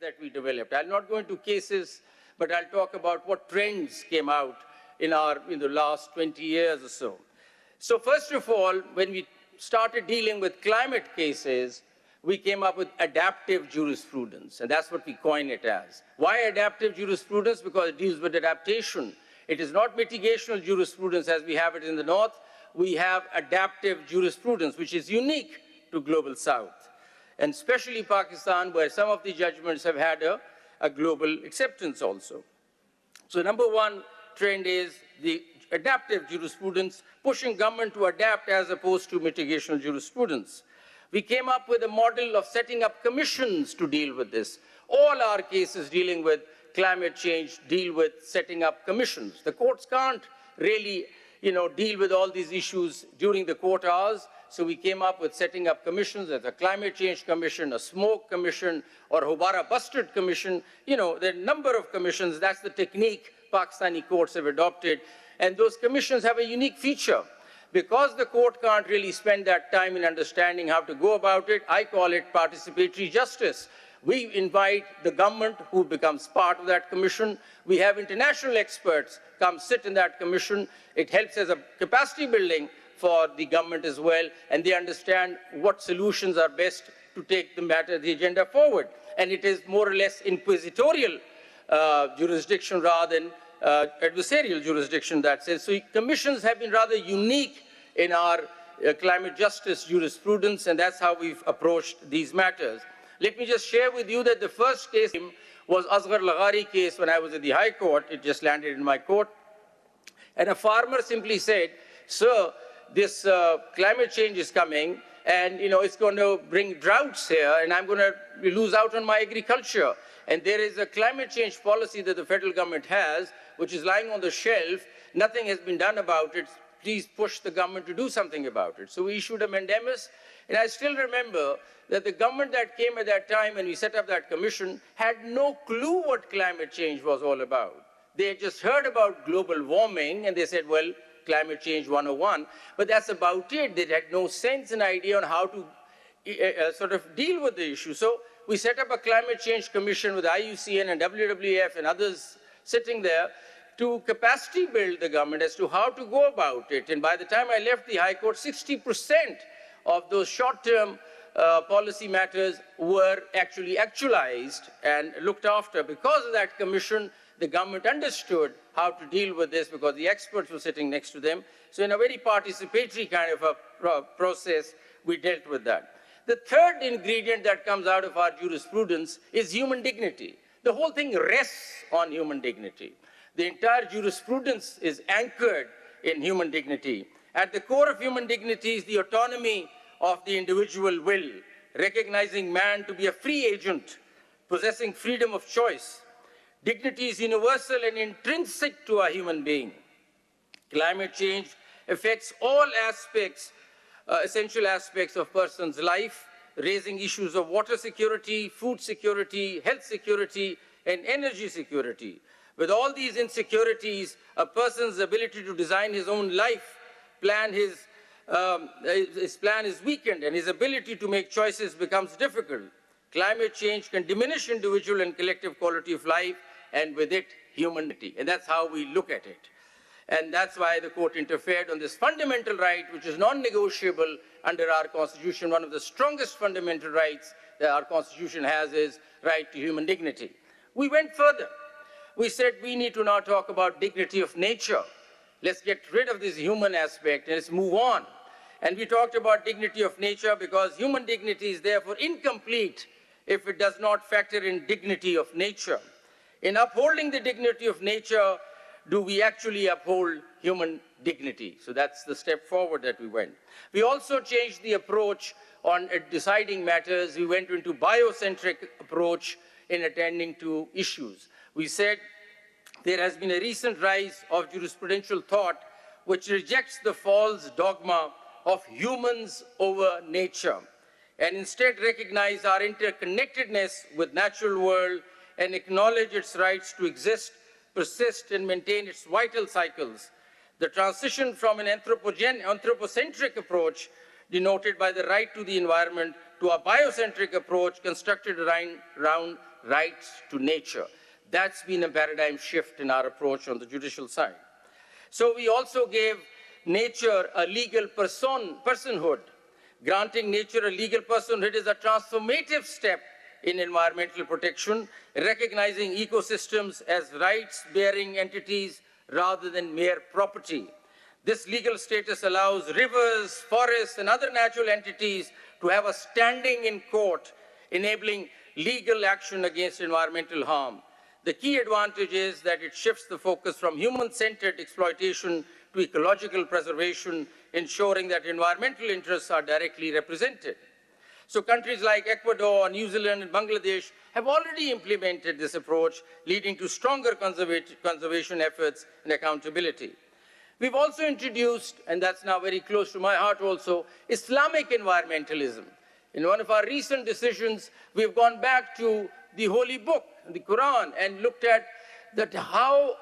that we developed. I'll not go into cases, but I'll talk about what trends came out in the last 20 years or so. So first of all, when we started dealing with climate cases, we came up with adaptive jurisprudence, and that's what we coin it as. Why adaptive jurisprudence? Because it deals with adaptation. It is not mitigational jurisprudence as we have it in the North. We have adaptive jurisprudence, which is unique to Global South, and especially Pakistan, where some of the judgments have had a global acceptance also. So number one trend is the adaptive jurisprudence, pushing government to adapt as opposed to mitigational jurisprudence. We came up with a model of setting up commissions to deal with this. All our cases dealing with climate change deal with setting up commissions. The courts can't really, deal with all these issues during the court hours, so we came up with setting up commissions. There's a climate change commission, a smoke commission, or Hobara Bustard commission. There are a number of commissions. That's the technique Pakistani courts have adopted. And those commissions have a unique feature. Because the court can't really spend that time in understanding how to go about it, I call it participatory justice. We invite the government, who becomes part of that commission. We have international experts come sit in that commission. It helps as a capacity building for the government as well, and they understand what solutions are best to take the agenda forward. And it is more or less inquisitorial jurisdiction rather than adversarial jurisdiction, that says. So commissions have been rather unique in our climate justice jurisprudence, and that's how we've approached these matters. Let me just share with you that the first case was Asghar Laghari case when I was at the High Court. It just landed in my court. And a farmer simply said, sir, this climate change is coming, and it's going to bring droughts here, and I'm going to lose out on my agriculture. And there is a climate change policy that the federal government has, which is lying on the shelf. Nothing has been done about it. Please push the government to do something about it. So we issued a mandamus, and I still remember that the government that came at that time when we set up that commission had no clue what climate change was all about. They had just heard about global warming, and they said, well, climate change 101, but that's about it. They had no sense and idea on how to sort of deal with the issue. So we set up a climate change commission with IUCN and WWF and others sitting there to capacity build the government as to how to go about it. And by the time I left the High Court, 60% of those short-term policy matters were actually actualized and looked after. Because of that commission, the government understood how to deal with this because the experts were sitting next to them. So in a very participatory kind of a process, we dealt with that. The third ingredient that comes out of our jurisprudence is human dignity. The whole thing rests on human dignity. The entire jurisprudence is anchored in human dignity. At the core of human dignity is the autonomy of the individual will, recognizing man to be a free agent, possessing freedom of choice. Dignity is universal and intrinsic to a human being. Climate change affects all aspects, essential aspects of a person's life, raising issues of water security, food security, health security, and energy security. With all these insecurities, a person's ability to design his own life, his plan is weakened, and his ability to make choices becomes difficult. Climate change can diminish individual and collective quality of life, and with it, humanity. And that's how we look at it. And that's why the court interfered on this fundamental right, which is non-negotiable under our Constitution. One of the strongest fundamental rights that our Constitution has is right to human dignity. We went further. We said we need to now talk about dignity of nature. Let's get rid of this human aspect and let's move on. And we talked about dignity of nature because human dignity is therefore incomplete if it does not factor in dignity of nature. In upholding the dignity of nature, do we actually uphold human dignity? So that's the step forward that we went. We also changed the approach on deciding matters. We went into biocentric approach in attending to issues. We said there has been a recent rise of jurisprudential thought which rejects the false dogma of humans over nature and instead recognize our interconnectedness with natural world and acknowledge its rights to exist, persist, and maintain its vital cycles. The transition from an anthropocentric approach denoted by the right to the environment to a biocentric approach constructed around rights to nature. That's been a paradigm shift in our approach on the judicial side. So we also gave nature a legal personhood. Granting nature a legal personhood is a transformative step in environmental protection, recognizing ecosystems as rights-bearing entities rather than mere property. This legal status allows rivers, forests, and other natural entities to have a standing in court, enabling legal action against environmental harm. The key advantage is that it shifts the focus from human-centered exploitation to ecological preservation, ensuring that environmental interests are directly represented. So countries like Ecuador, New Zealand, and Bangladesh have already implemented this approach, leading to stronger conservation efforts and accountability. We've also introduced, and that's now very close to my heart also, Islamic environmentalism. In one of our recent decisions, we've gone back to the Holy Book, the Quran, and looked at that how,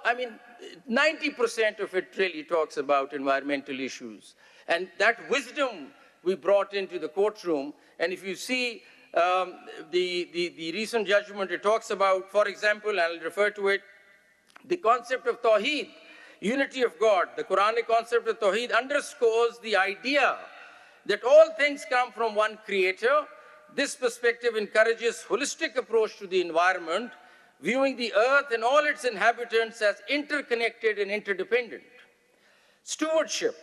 90% of it really talks about environmental issues. And that wisdom we brought into the courtroom. And if you see the recent judgment, it talks about, for example, I'll refer to it, the concept of Tawheed, unity of God. The Quranic concept of Tawheed underscores the idea that all things come from one creator. This perspective encourages holistic approach to the environment, viewing the earth and all its inhabitants as interconnected and interdependent. Stewardship,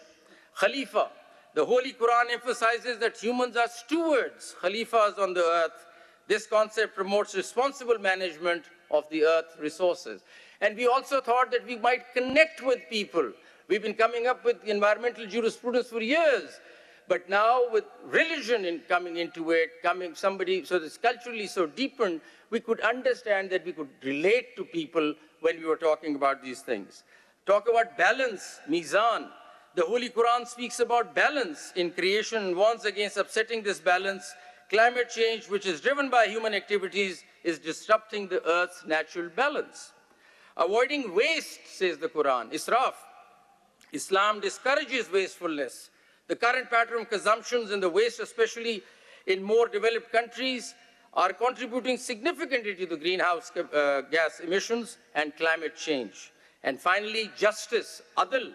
Khalifa. The Holy Quran emphasizes that humans are stewards, Khalifas on the earth. This concept promotes responsible management of the earth resources. And we also thought that we might connect with people. We've been coming up with environmental jurisprudence for years. But now with religion coming into it, so it's culturally so deepened, we could understand that we could relate to people when we were talking about these things. Talk about balance, mizan. The Holy Quran speaks about balance in creation and warns against upsetting this balance. Climate change, which is driven by human activities, is disrupting the earth's natural balance. Avoiding waste, says the Quran, israf. Islam discourages wastefulness. The current pattern of consumptions and the waste, especially in more developed countries, are contributing significantly to the greenhouse gas emissions and climate change. And finally, justice, adl.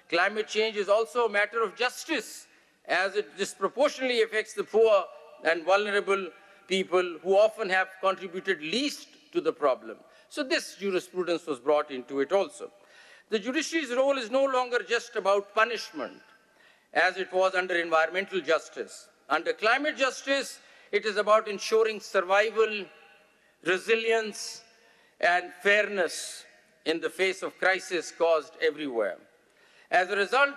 Climate change is also a matter of justice, as it disproportionately affects the poor and vulnerable people who often have contributed least to the problem. So this jurisprudence was brought into it also. The judiciary's role is no longer just about punishment, as it was under environmental justice. Under climate justice, it is about ensuring survival, resilience, and fairness in the face of crisis caused everywhere. As a result,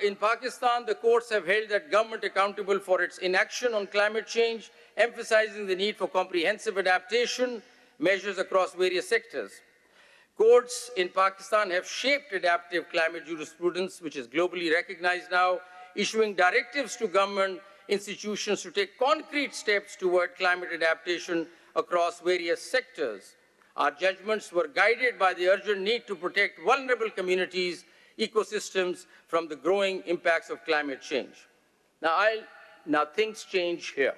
in Pakistan, the courts have held that government accountable for its inaction on climate change, emphasizing the need for comprehensive adaptation measures across various sectors. Courts in Pakistan have shaped adaptive climate jurisprudence, which is globally recognized now, issuing directives to government institutions to take concrete steps toward climate adaptation across various sectors. Our judgments were guided by the urgent need to protect vulnerable communities, ecosystems from the growing impacts of climate change. Now things change here.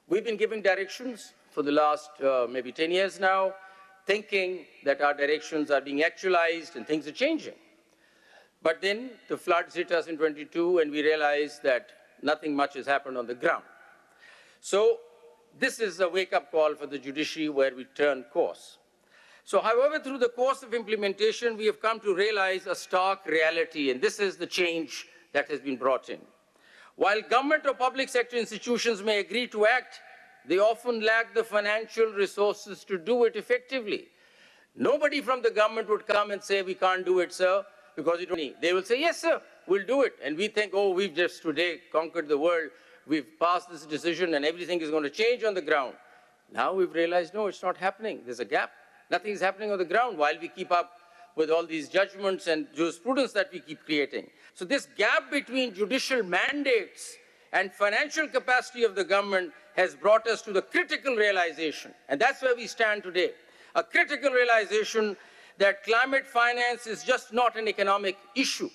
We've been giving directions for the last maybe 10 years now, thinking that our directions are being actualized and things are changing. But then the floods hit us in 22 and we realized that nothing much has happened on the ground. So this is a wake-up call for the judiciary where we turn course. So however, through the course of implementation, we have come to realize a stark reality, and this is the change that has been brought in. While government or public sector institutions may agree to act, they often lack the financial resources to do it effectively. Nobody from the government would come and say, we can't do it, sir, because you don't need. They will say, yes, sir, we'll do it. And we think, oh, we've just today conquered the world. We've passed this decision and everything is going to change on the ground. Now we've realized, no, it's not happening. There's a gap. Nothing is happening on the ground while we keep up with all these judgments and jurisprudence that we keep creating. So this gap between judicial mandates and financial capacity of the government has brought us to the critical realization, and that's where we stand today, a critical realization that climate finance is just not an economic issue.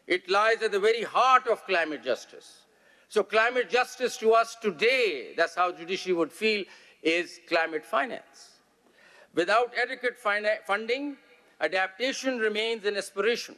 It lies at the very heart of climate justice. So climate justice to us today, that's how judiciary would feel, is climate finance. Without adequate funding, adaptation remains an aspiration.